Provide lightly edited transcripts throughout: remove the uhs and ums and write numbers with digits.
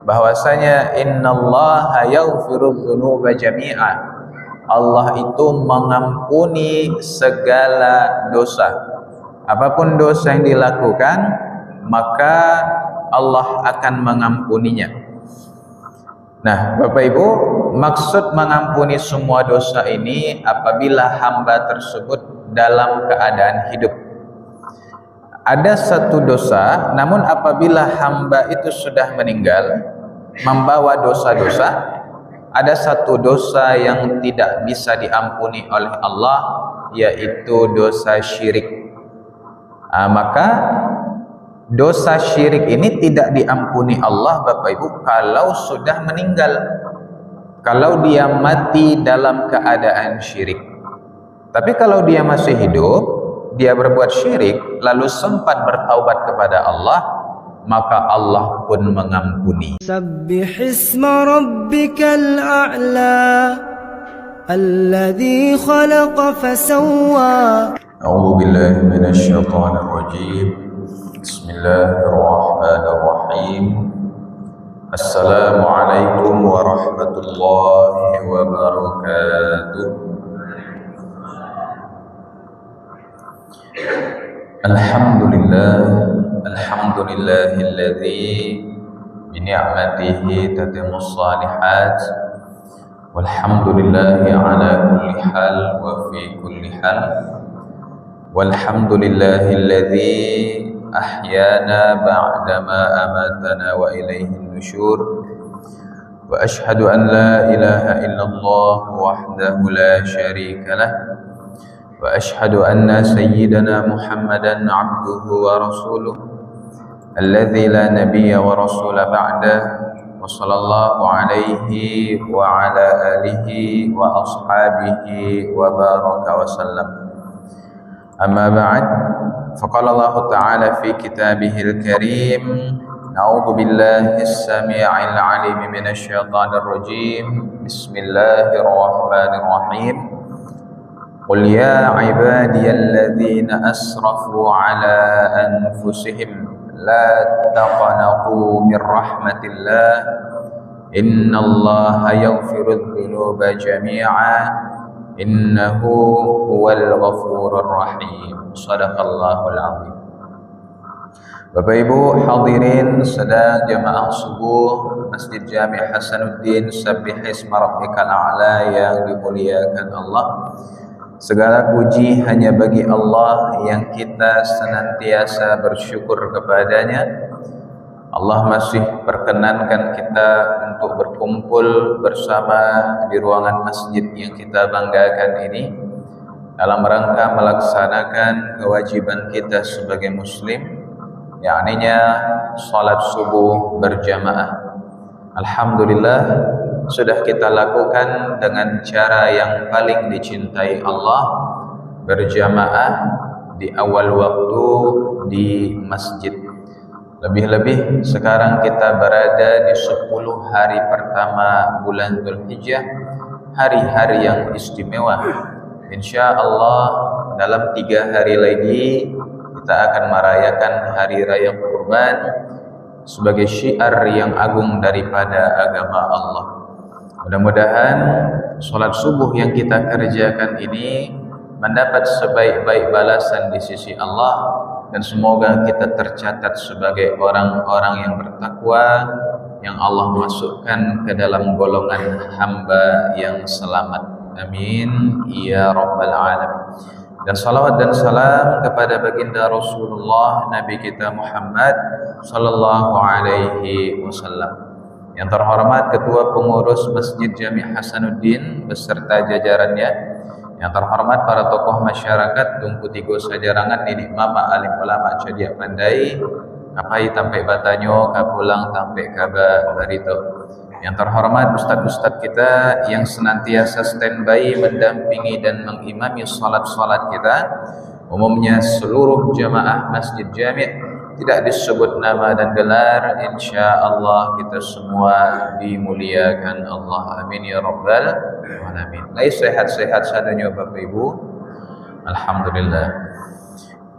bahwasanya innallaha yaghfirudz dzunuba jami'a. Allah itu mengampuni segala dosa. Apapun dosa yang dilakukan, maka Allah akan mengampuninya. Nah, Bapak Ibu, maksud mengampuni semua dosa ini apabila hamba tersebut dalam keadaan hidup. Ada satu dosa, namun apabila hamba itu sudah meninggal, membawa dosa-dosa, ada satu dosa yang tidak bisa diampuni oleh Allah, yaitu dosa syirik. Maka dosa syirik ini tidak diampuni Allah, Bapak Ibu, kalau sudah meninggal, kalau dia mati dalam keadaan syirik. Tapi kalau dia masih hidup, dia berbuat syirik, lalu sempat bertaubat kepada Allah, maka Allah pun mengampuni. Sabbihisma rabbikal a'la alladzi khalaqa fasawwa. A'udzu billahi minasy syaithanir rajim. Bismillahirrahmanirrahim. Assalamualaikum warahmatullahi wabarakatuh. Alhamdulillahilladzi bini'matihi tatimmus shalihat, walhamdulillahi ala kulli hal wa fi kulli hal, walhamdulillahilladzi ahyana ba'dama amatana wa ilaihin nusyur, wa ashhadu an la ilaha illallah wahdahu la syarika lah, wa ashhadu anna sayyidana Muhammadan abduhu wa rasuluh alladzi la nabiyya wa rasula ba'dah, wa sallallahu alaihi wa ala alihi wa ashabihi wa baraka wa sallam. Amma ba'd, faqala Allah ta'ala fi kitabihil karim, na'udzu billahi as-sami'il 'alim minasy syaithanir rajim. Bismillahirrahmanirrahim. Qul ya ibadiyalladzina asrafu ala anfusihim la taqnatu min rahmatillah innallaha yaghfirudz dzunuba jami'a innahu huwal ghafurur rahim. Shadaqallahul azim. Bapak Ibu hadirin sedang jamaah subuh Masjid Jami' Hasanuddin Sabbihisma Rabbikal A'la yang dimuliakan Allah. Segala puji hanya bagi Allah yang kita senantiasa bersyukur kepadanya. Allah masih perkenankan kita untuk berkumpul bersama di ruangan masjid yang kita banggakan ini dalam rangka melaksanakan kewajiban kita sebagai muslim, yakni salat subuh berjamaah. Alhamdulillah sudah kita lakukan dengan cara yang paling dicintai Allah, berjamaah di awal waktu di masjid. Lebih-lebih sekarang kita berada di 10 hari pertama bulan Dzulhijjah, hari-hari yang istimewa. Insya Allah dalam 3 hari lagi kita akan merayakan hari raya Kurban sebagai syiar yang agung daripada agama Allah. Mudah-mudahan sholat subuh yang kita kerjakan ini mendapat sebaik-baik balasan di sisi Allah, dan semoga kita tercatat sebagai orang-orang yang bertakwa yang Allah masukkan ke dalam golongan hamba yang selamat. Amin ya rabbal alamin. Dan salawat dan salam kepada baginda Rasulullah Nabi kita Muhammad sallallahu alaihi wasallam. Yang terhormat Ketua Pengurus Masjid Jami' Hasanuddin beserta jajarannya, yang terhormat para tokoh masyarakat Tungku Tigo Sajarangan, Didik Mama, Alim Ulama Cadia Pandai, Kapai Tampai Batanyo, Kapulang Tampai Kaba Barito. Yang terhormat ustadz-ustadz kita yang senantiasa standby mendampingi dan mengimami salat-salat kita, umumnya seluruh jamaah Masjid Jami', tidak disebut nama dan gelar, insya Allah kita semua dimuliakan Allah. Amin ya rabbal alamin. Lai sehat-sehat sadunya Bapak Ibu. Alhamdulillah.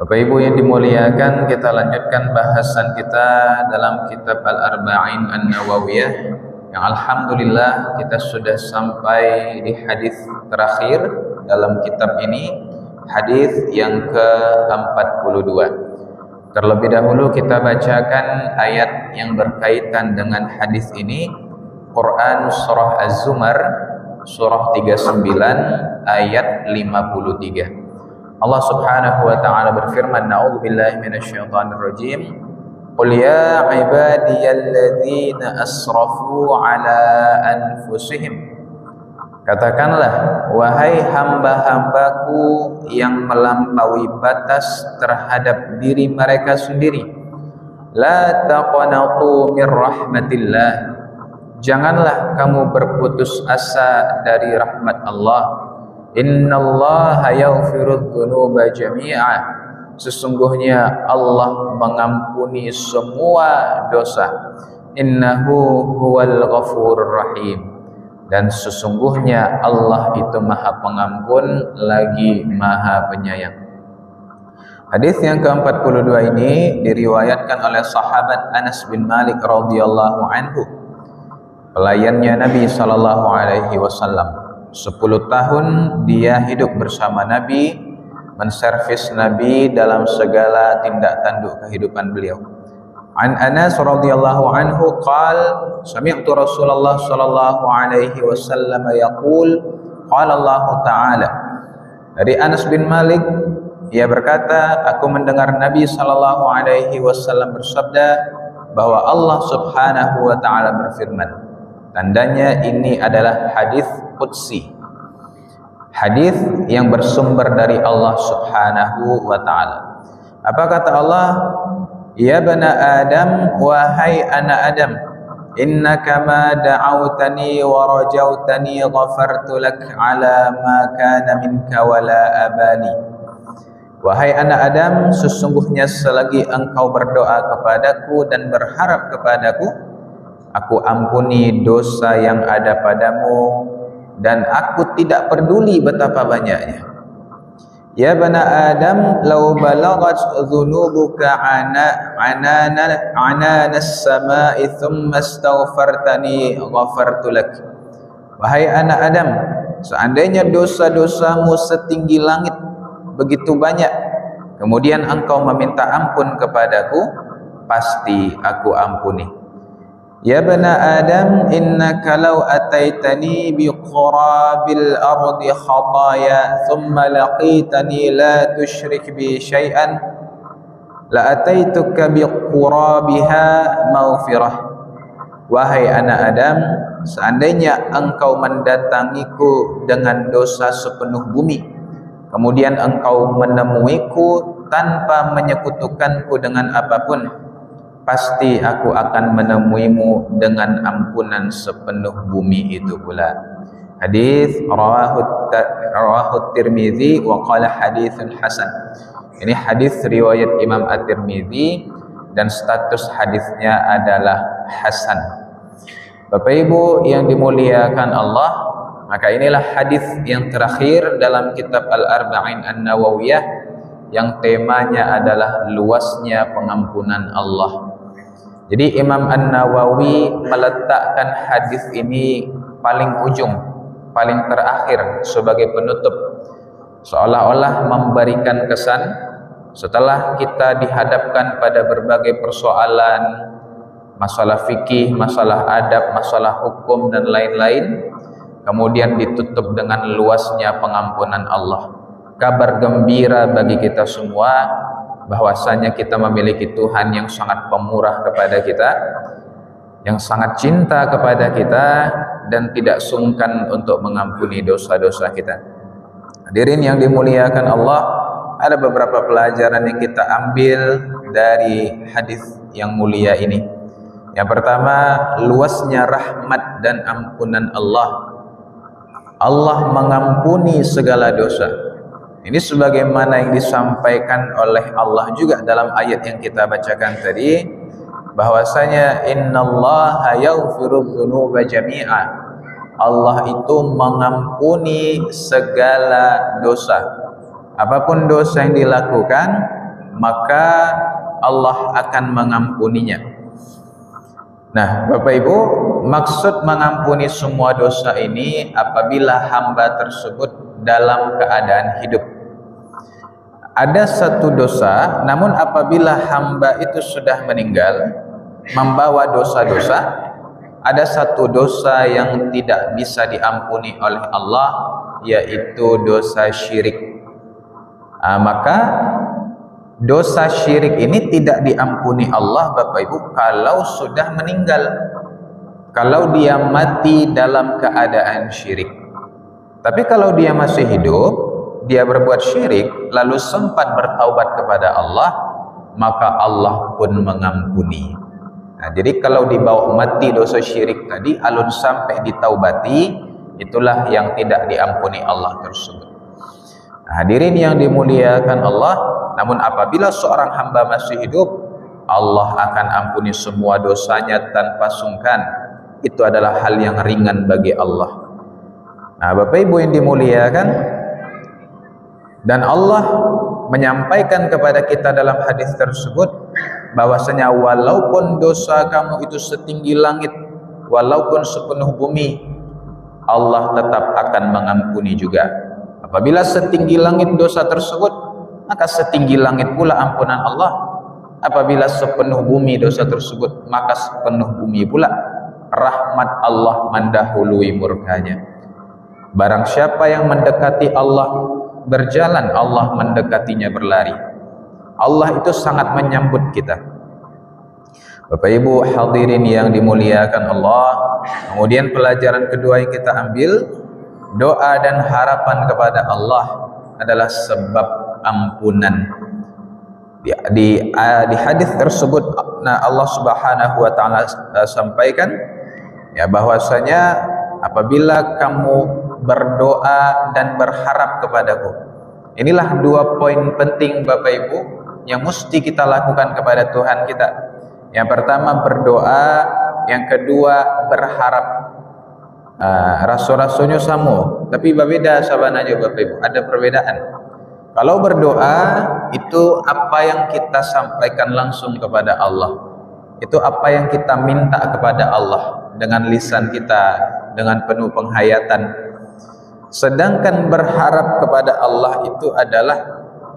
Bapak Ibu yang dimuliakan, kita lanjutkan bahasan kita dalam kitab Al-Arba'in An-Nawawiyah, yang alhamdulillah kita sudah sampai di hadis terakhir dalam kitab ini, hadis yang ke-42. Terlebih dahulu kita bacakan ayat yang berkaitan dengan hadis ini. Quran surah Az-Zumar surah 39 ayat 53. Allah Subhanahu wa taala berfirman, A'udzubillahi minasyaitonir rajim. Qul ya ibadiyalladzina asrafu ala anfusihim. Katakanlah, wahai hamba-hambaku yang melampaui batas terhadap diri mereka sendiri. La taqnatu mir rahmatillah. Janganlah kamu berputus asa dari rahmat Allah. Innallaha yaghfirudz dzunuba jami'a. Sesungguhnya Allah mengampuni semua dosa. Innahu huwal ghafurur rahim. Dan sesungguhnya Allah itu Maha Pengampun lagi Maha Penyayang. Hadis yang ke-42 ini diriwayatkan oleh sahabat Anas bin Malik radhiyallahu anhu. Pelayannya Nabi sallallahu alaihi wasallam. 10 tahun dia hidup bersama Nabi, menservis Nabi dalam segala tindak tanduk kehidupan beliau. An Anas radhiyallahu anhu qala sami'tu Rasulullah sallallahu alaihi wasallam yaqul qala Allah taala. Dari Anas bin Malik, ia berkata, aku mendengar Nabi sallallahu alaihi wasallam bersabda bahwa Allah Subhanahu wa taala berfirman. Tandanya ini adalah hadis qudsi, hadis yang bersumber dari Allah Subhanahu wa taala. Apa kata Allah? Ya bani Adam, wahai anak Adam, innaka ma da'awtani wa rajautani ghafartu lak ala ma kana minka wala abani. Wahai anak Adam, sesungguhnya selagi engkau berdoa kepadaku dan berharap kepadaku, aku ampuni dosa yang ada padamu dan aku tidak peduli betapa banyaknya. Ya bani Adam, law balagat dhunubuka ananas samai thumma astaghfartani ghafartu lak. Wahai anak Adam, seandainya dosa-dosamu setinggi langit begitu banyak, kemudian engkau meminta ampun kepadaku, pasti aku ampuni. Ya bani Adam, innaka law ataitani biqurabil ardi khataya thumma laqitani la tusyrik bi syai'an la ataituka biqurabiha maghfirah. Wahai anak Adam, seandainya engkau mendatangiku dengan dosa sepenuh bumi, kemudian engkau menemuiku tanpa menyekutukanku dengan apapun, pasti aku akan menemuimu dengan ampunan sepenuh bumi itu pula. Hadis rawahu Tirmizi wa qala haditsun hasan. Ini hadis riwayat Imam At-Tirmizi dan status hadisnya adalah hasan. Bapak Ibu yang dimuliakan Allah, maka inilah hadis yang terakhir dalam kitab Al-Arba'in An-Nawawiyah yang temanya adalah luasnya pengampunan Allah. Jadi Imam An-Nawawi meletakkan hadis ini paling ujung, paling terakhir sebagai penutup, seolah-olah memberikan kesan setelah kita dihadapkan pada berbagai persoalan, masalah fikih, masalah adab, masalah hukum dan lain-lain, kemudian ditutup dengan luasnya pengampunan Allah. Kabar gembira bagi kita semua bahwasanya kita memiliki Tuhan yang sangat pemurah kepada kita, yang sangat cinta kepada kita dan tidak sungkan untuk mengampuni dosa-dosa kita. Hadirin yang dimuliakan Allah, ada beberapa pelajaran yang kita ambil dari hadis yang mulia ini. Yang pertama, luasnya rahmat dan ampunan Allah. Allah mengampuni segala dosa. Ini sebagaimana yang disampaikan oleh Allah juga dalam ayat yang kita bacakan tadi, bahwasanya innallaha yaghfirudz dzunuba jami'a. Allah itu mengampuni segala dosa. Apapun dosa yang dilakukan, maka Allah akan mengampuninya. Nah, Bapak Ibu, maksud mengampuni semua dosa ini apabila hamba tersebut dalam keadaan hidup. Ada satu dosa, namun apabila hamba itu sudah meninggal, membawa dosa-dosa, ada satu dosa yang tidak bisa diampuni oleh Allah, yaitu dosa syirik. Maka dosa syirik ini tidak diampuni Allah, Bapak Ibu, kalau sudah meninggal, kalau dia mati dalam keadaan syirik. Tapi kalau dia masih hidup, dia berbuat syirik, lalu sempat bertaubat kepada Allah, maka Allah pun mengampuni. Nah, jadi kalau dibawa mati dosa syirik tadi, alun sampai ditaubati, itulah yang tidak diampuni Allah tersebut. Nah, hadirin yang dimuliakan Allah, namun apabila seorang hamba masih hidup, Allah akan ampuni semua dosanya tanpa sungkan. Itu adalah hal yang ringan bagi Allah. Nah, Bapak Ibu yang dimuliakan, dan Allah menyampaikan kepada kita dalam hadis tersebut bahwasanya walaupun dosa kamu itu setinggi langit, walaupun sepenuh bumi, Allah tetap akan mengampuni juga. Apabila setinggi langit dosa tersebut, maka setinggi langit pula ampunan Allah. Apabila sepenuh bumi dosa tersebut, maka sepenuh bumi pula rahmat Allah mendahului murkanya. Barang siapa yang mendekati Allah berjalan, Allah mendekatinya berlari. Allah itu sangat menyambut kita. Bapak Ibu hadirin yang dimuliakan Allah, kemudian pelajaran kedua yang kita ambil, doa dan harapan kepada Allah adalah sebab ampunan. Di hadis tersebut, Allah Subhanahu wa taala sampaikan ya bahwasanya apabila kamu berdoa dan berharap kepadaku. Inilah dua poin penting Bapak Ibu yang mesti kita lakukan kepada Tuhan kita. Yang pertama berdoa, yang kedua berharap. Rasul-rasulnya sama, tapi berbeda sabananya Bapak Ibu, ada perbedaan. Kalau berdoa itu apa yang kita sampaikan langsung kepada Allah, itu apa yang kita minta kepada Allah dengan lisan kita, dengan penuh penghayatan. Sedangkan berharap kepada Allah itu adalah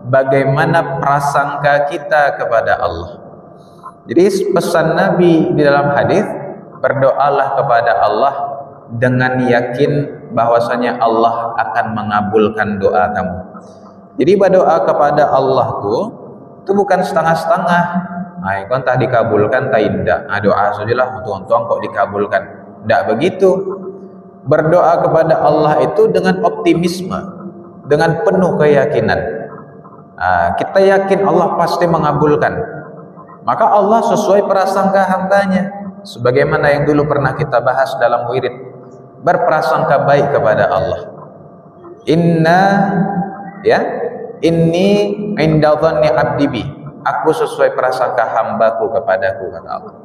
bagaimana prasangka kita kepada Allah. Jadi pesan Nabi di dalam hadis, berdoalah kepada Allah dengan yakin bahwasanya Allah akan mengabulkan doa kamu. Jadi berdoa kepada Allah itu bukan setengah-setengah. Nah, kan tak dikabulkan tak indah. Doa sajalah tuang-tuang kok dikabulkan. Tidak begitu. Berdoa kepada Allah itu dengan optimisme, dengan penuh keyakinan. Kita yakin Allah pasti mengabulkan. Maka Allah sesuai prasangka hambanya. Sebagaimana yang dulu pernah kita bahas dalam wirid, berprasangka baik kepada Allah. Inni inda dhanni abdi bi. Aku sesuai prasangka hambaku kepadaku, kata Allah.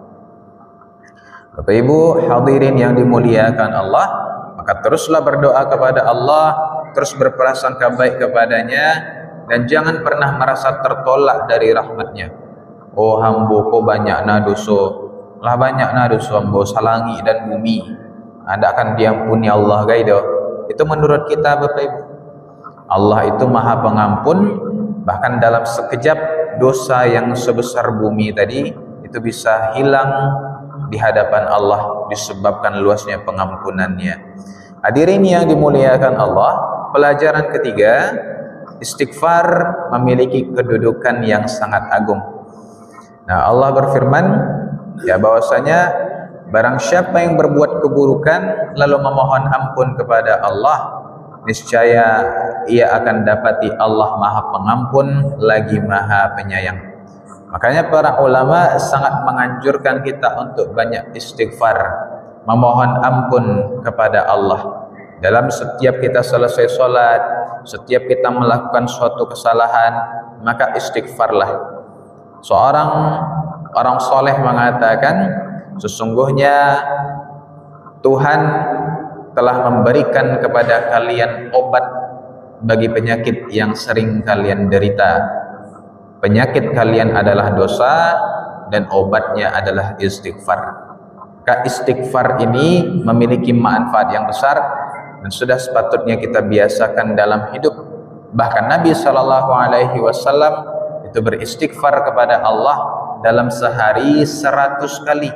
Bapak Ibu hadirin yang dimuliakan Allah, maka teruslah berdoa kepada Allah, terus berprasangka baik kepadanya, dan jangan pernah merasa tertolak dari rahmatnya. Oh hamba kok banyak na dosa, lah banyak na dosa hamba salangi dan bumi, anda akan diampuni Allah gaido. Itu menurut kita Bapak Ibu. Allah itu maha pengampun, bahkan dalam sekejap dosa yang sebesar bumi tadi itu bisa hilang di hadapan Allah disebabkan luasnya pengampunannya. Hadirin yang dimuliakan Allah, pelajaran ketiga, istighfar memiliki kedudukan yang sangat agung. Nah, Allah berfirman ya bahwasanya barang siapa yang berbuat keburukan lalu memohon ampun kepada Allah, niscaya ia akan dapati Allah maha pengampun lagi maha penyayang. Makanya para ulama sangat menganjurkan kita untuk banyak istighfar, memohon ampun kepada Allah. Dalam setiap kita selesai sholat, setiap kita melakukan suatu kesalahan, maka istighfarlah. Seorang orang soleh mengatakan, sesungguhnya Tuhan telah memberikan kepada kalian obat bagi penyakit yang sering kalian derita. Penyakit kalian adalah dosa dan obatnya adalah istighfar. Istighfar ini memiliki manfaat yang besar dan sudah sepatutnya kita biasakan dalam hidup. Bahkan Nabi SAW itu beristighfar kepada Allah dalam sehari 100 kali.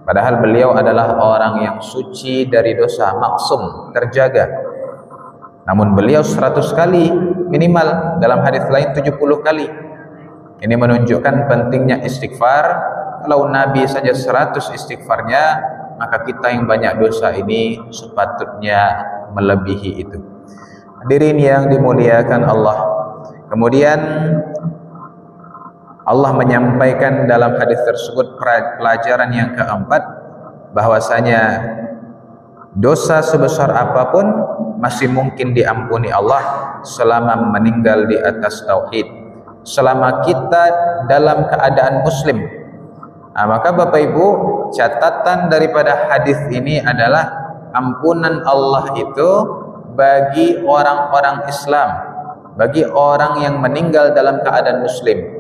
Padahal beliau adalah orang yang suci dari dosa, maksum, terjaga. Namun beliau 100 kali minimal, dalam hadis lain 70 kali. Ini menunjukkan pentingnya istighfar. Kalau Nabi saja 100 istighfarnya, maka kita yang banyak dosa ini sepatutnya melebihi itu. Hadirin yang dimuliakan Allah. Kemudian Allah menyampaikan dalam hadis tersebut pelajaran yang keempat, bahwasanya dosa sebesar apapun masih mungkin diampuni Allah selama meninggal di atas tauhid, selama kita dalam keadaan muslim. Maka Bapak Ibu, catatan daripada hadis ini adalah ampunan Allah itu bagi orang-orang Islam, bagi orang yang meninggal dalam keadaan muslim.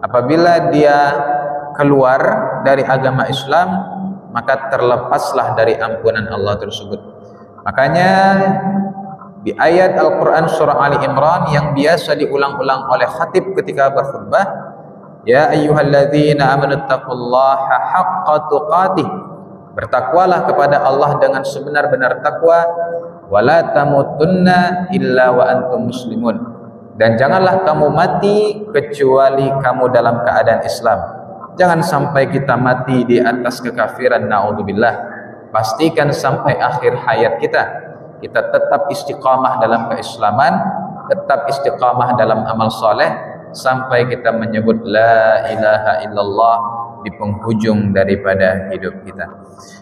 Apabila dia keluar dari agama Islam, maka terlepaslah dari ampunan Allah tersebut. Makanya di ayat Al-Quran surah Ali Imran yang biasa diulang-ulang oleh khatib ketika berkhutbah, ya ayyuhalladzina amanu taqullaha haqqa tuqatih, bertakwalah kepada Allah dengan sebenar-benar takwa, wala tamutunna illa wa antum muslimun, dan janganlah kamu mati kecuali kamu dalam keadaan Islam. Jangan sampai kita mati di atas kekafiran, naudzubillah. Pastikan sampai akhir hayat kita tetap istiqamah dalam keislaman, tetap istiqamah dalam amal soleh, sampai kita menyebut la ilaha illallah di penghujung daripada hidup kita.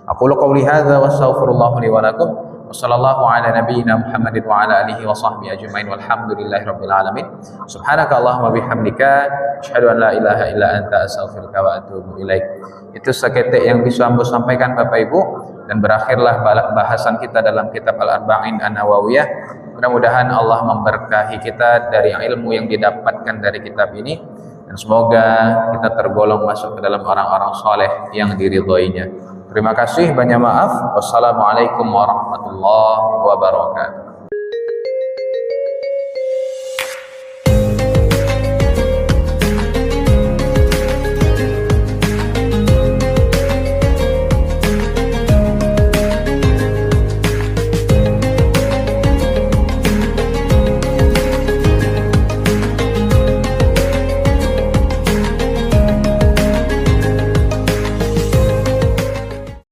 Aqulu qawli hadza wa astaghfirullah li wa lakum wa sallallahu ala nabiyyina Muhammadin wa ala alihi wa sahbihi ajmain walhamdulillahi rabbil alamin. Subhanaka Allahumma bihamdika asyhadu an la ilaha illa anta astaghfiruka wa atubu ilaik. Itu seketik yang bisa Ambo sampaikan Bapak Ibu, dan berakhirlah bahasan kita dalam kitab Al-Arba'in An-Nawawiyah. Mudah-mudahan Allah memberkahi kita dari ilmu yang didapatkan dari kitab ini, dan semoga kita tergolong masuk ke dalam orang-orang soleh yang diridhoinya. Terima kasih, banyak maaf. Wassalamualaikum warahmatullahi wabarakatuh.